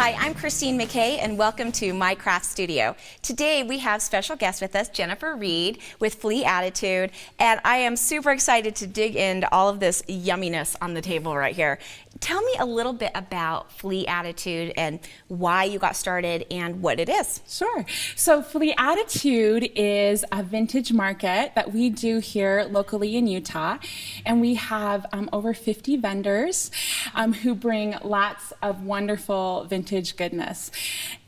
Hi, I'm Christine McKay, and welcome to My Craft Studio. Today we have special guest with us, JenniferReed with Flea Attitude, and I am super excited to dig into all of this yumminess on the table right here. Tell me a little bit about Flea Attitude and why you got started and what it is. Sure. So Flea Attitude is a vintage market that we do here locally in Utah, and we have over 50 vendors who bring lots of wonderful vintage goodness.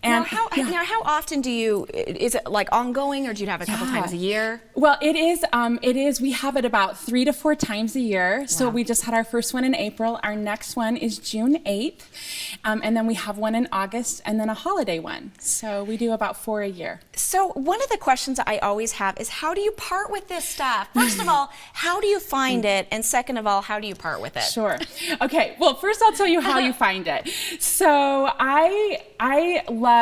And now how often do you, is it like ongoing, or do you have it a couple times a year? Well, it is, we have it about 3 to 4 times a year. Wow. So we just had our first one in April. Our next one is June 8th. And then we have one in August and then a holiday one. So we do about 4 a year. So one of the questions that I always have is, how do you part with this stuff? First of all, how do you find it? And second of all, how do you part with it? Sure. Okay, well, first I'll tell you how you find it. So I love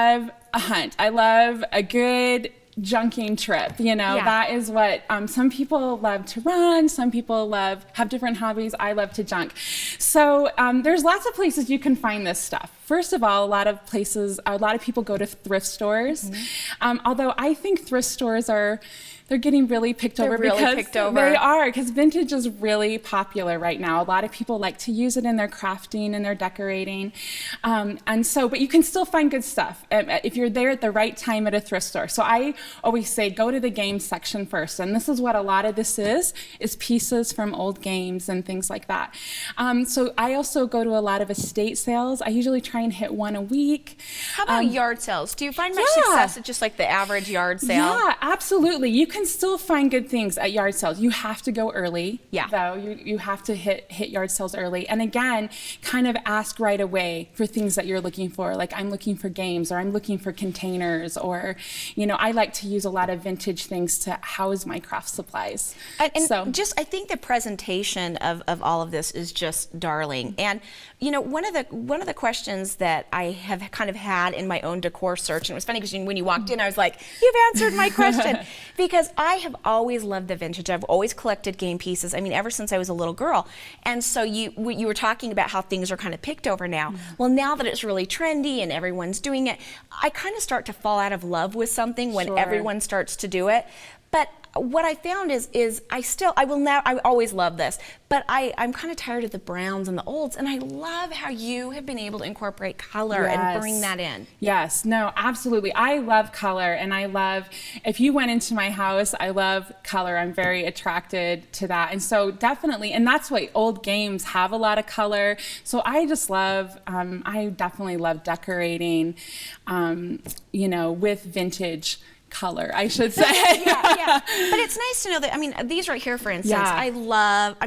a hunt. I love a good junking trip, you know. Yeah. That is what some people love to run, some people have different hobbies. I love to junk. So there's lots of places you can find this stuff. First of all, a lot of people go to thrift stores. Although I think thrift stores they're getting really picked over because they are, because vintage is really popular right now. A lot of people like to use it in their crafting and their decorating. But you can still find good stuff if you're there at the right time at a thrift store. So I always say, go to the game section first. And this is what a lot of this is pieces from old games and things like that. So I also go to a lot of estate sales. I usually try and hit one a week. How about yard sales? Do you find much success at just like the average yard sale? Yeah, absolutely. You can still find good things at yard sales. You have to go early, though. You have to hit yard sales early. And again, kind of ask right away for things that you're looking for. Like, I'm looking for games, or I'm looking for containers, or, you know, I like to use a lot of vintage things to house my craft supplies. And so I think the presentation of all of this is just darling. And, you know, one of the questions that I have kind of had in my own decor search, and it was funny because when you walked in, I was like, you've answered my question. Because I have always loved the vintage. I've always collected game pieces. I mean, ever since I was a little girl. And so you were talking about how things are kind of picked over now. Well, now that it's really trendy and everyone's doing it, I kind of start to fall out of love with something when everyone starts to do it. But what I found is I always love this, but I'm kind of tired of the browns and the olds, and I love how you have been able to incorporate color and bring that in. Yes, no, absolutely. I love color, and if you went into my house, I love color. I'm very attracted to that. And so definitely, and that's why old games have a lot of color. So I just I definitely love decorating, you know, with vintage color, I should say. yeah. But it's nice to know that, I mean, these right here, for instance, I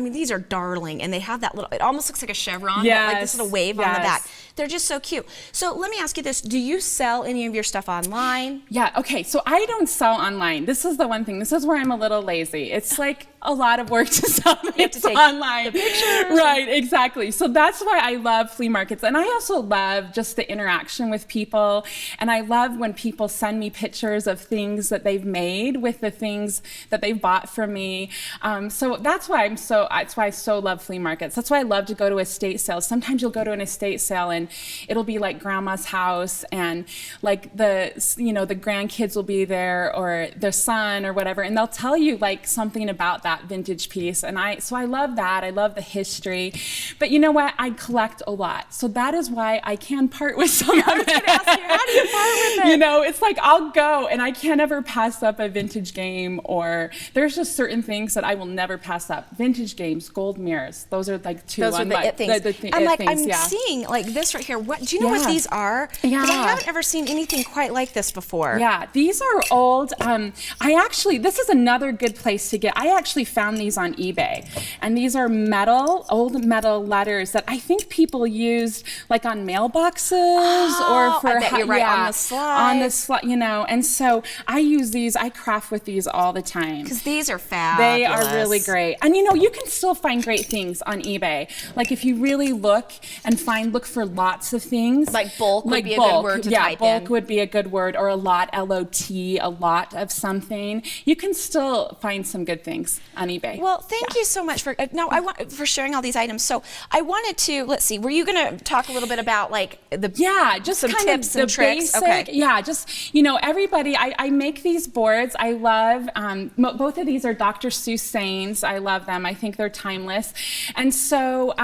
mean, these are darling, and they have that little, it almost looks like a chevron, like this little wave on the back. They're just so cute. So let me ask you this, do you sell any of your stuff online? Yeah, okay, so I don't sell online. This is the one thing, this is where I'm a little lazy. It's like a lot of work to sell it online. The pictures. Right, exactly. So that's why I love flea markets. And I also love just the interaction with people. And I love when people send me pictures of things that they've made with the things that they've bought from me. So that's why I so love flea markets. That's why I love to go to estate sales. Sometimes you'll go to an estate sale and it'll be like grandma's house, and like the grandkids will be there, or their son or whatever, and they'll tell you like something about that vintage piece. And so I love that. I love the history. But you know what? I collect a lot. So that is why I can part with some of it. I was going to ask you, how do you part with it? You know, it's like I'll go and I can't ever pass up a vintage game, or there's just certain things that I will never pass up. Vintage games, gold mirrors. Those are like two. Those are the it things. I'm seeing like this right here. What do you know what these are? Yeah. Because I haven't ever seen anything quite like this before. Yeah, these are old. This is another good place to get. I actually found these on eBay, and these are old metal letters that I think people used like on mailboxes or for I bet you're right, on the slide, you know. And so I use these. I craft with these all the time because these are fabulous. They are really great, and you know, you can still find great things on eBay. Like if you really look for lots of things. Like bulk would be a good word to type in. Yeah, bulk would be a good word, or a lot, L-O-T, a lot of something. You can still find some good things. on eBay. Well, thank you so much for for sharing all these items. So I wanted to, let's see, were you going to talk a little bit about like just some kind tips of and the tricks? basic, Okay. yeah, just everybody. I make these boards. I love both of these are Dr. Seuss sayings. I love them. I think they're timeless, and so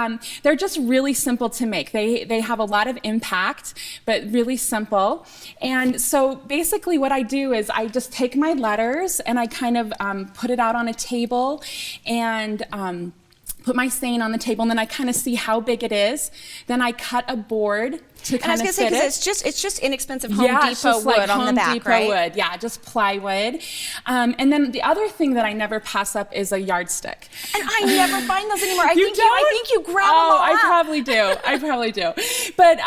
they're just really simple to make. They have a lot of impact, but really simple. And so basically, what I do is I just take my letters and I kind of put it out on a table and put my saying on the table, and then I kind of see how big it is. Then I cut a board to kind of fit it. Because it's just inexpensive Home it's Depot just wood like on the back, Home Depot right? wood. Yeah, just plywood. And then the other thing that I never pass up is a yardstick. And I never find those anymore. I think you grab them Oh, all I up. probably do. I probably do. But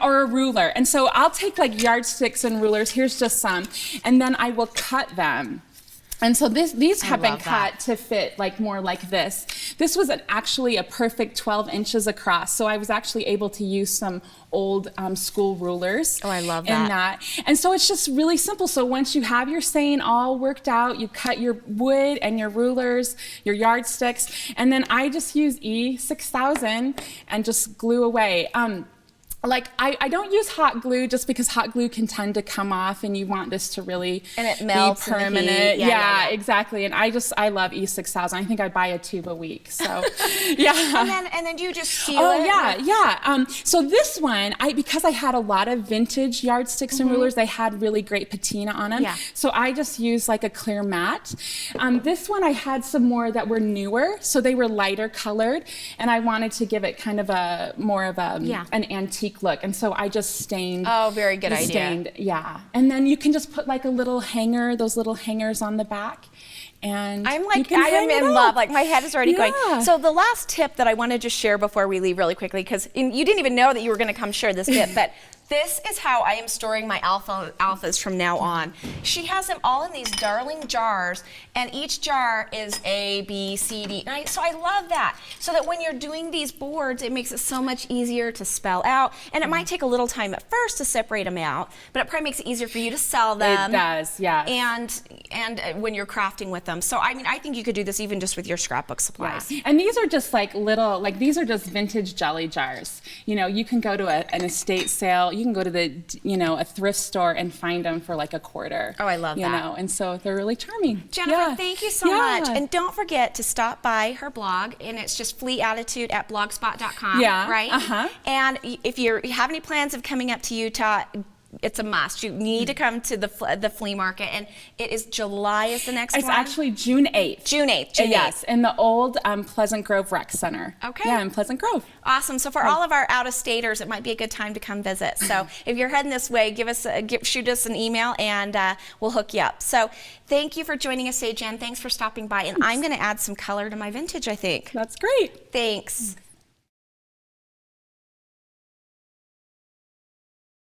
or a ruler. And so I'll take like yardsticks and rulers. Here's just some, and then I will cut them. And so these have been cut to fit like more like this. This was actually a perfect 12 inches across. So I was actually able to use some old school rulers. Oh, I love in that. And so it's just really simple. So once you have your saying all worked out, you cut your wood and your rulers, your yardsticks, and then I just use E6000 and just glue away. Like I don't use hot glue just because hot glue can tend to come off, and you want this to really and it melts be permanent. In the heat. Yeah, exactly. And I love E6000. I think I buy a tube a week. So yeah. and then you just seal it. Oh yeah. So this one, because I had a lot of vintage yardsticks and rulers, they had really great patina on them. Yeah. So I just used like a clear matte. This one I had some more that were newer, so they were lighter colored, and I wanted to give it kind of a more of an antique look, and so I just stained. Oh, very good idea. Yeah, and then you can just put like a little hanger, those little hangers on the back, and I am in love. Like my head is already going. So the last tip that I want to just share before we leave really quickly, because you didn't even know that you were going to come share this tip, but this is how I am storing my alphas from now on. She has them all in these darling jars, and each jar is A, B, C, D. So I love that. So that when you're doing these boards, it makes it so much easier to spell out. And it might take a little time at first to separate them out, but it probably makes it easier for you to sell them. It does, yeah. And when you're crafting with them. So I mean, I think you could do this even just with your scrapbook supplies. Yeah. And these are just like little, these are just vintage jelly jars. You can go to an estate sale. You can go to a thrift store and find them for like $0.25. Oh, I love that. And so they're really charming. Jennifer, thank you so much. And don't forget to stop by her blog, and it's just fleetattitude@blogspot.com. Yeah. Right? And if you have any plans of coming up to Utah, it's a must. You need to come to the flea market, and it is July is the next one. It's actually June 8th. June 8th. Yes, in the old Pleasant Grove Rec Center. Okay. Yeah, in Pleasant Grove. Awesome. So for all of our out-of-staters, it might be a good time to come visit. So if you're heading this way, shoot us an email, and we'll hook you up. So thank you for joining us today, Jen. Thanks for stopping by, and I'm going to add some color to my vintage, I think. That's great. Thanks.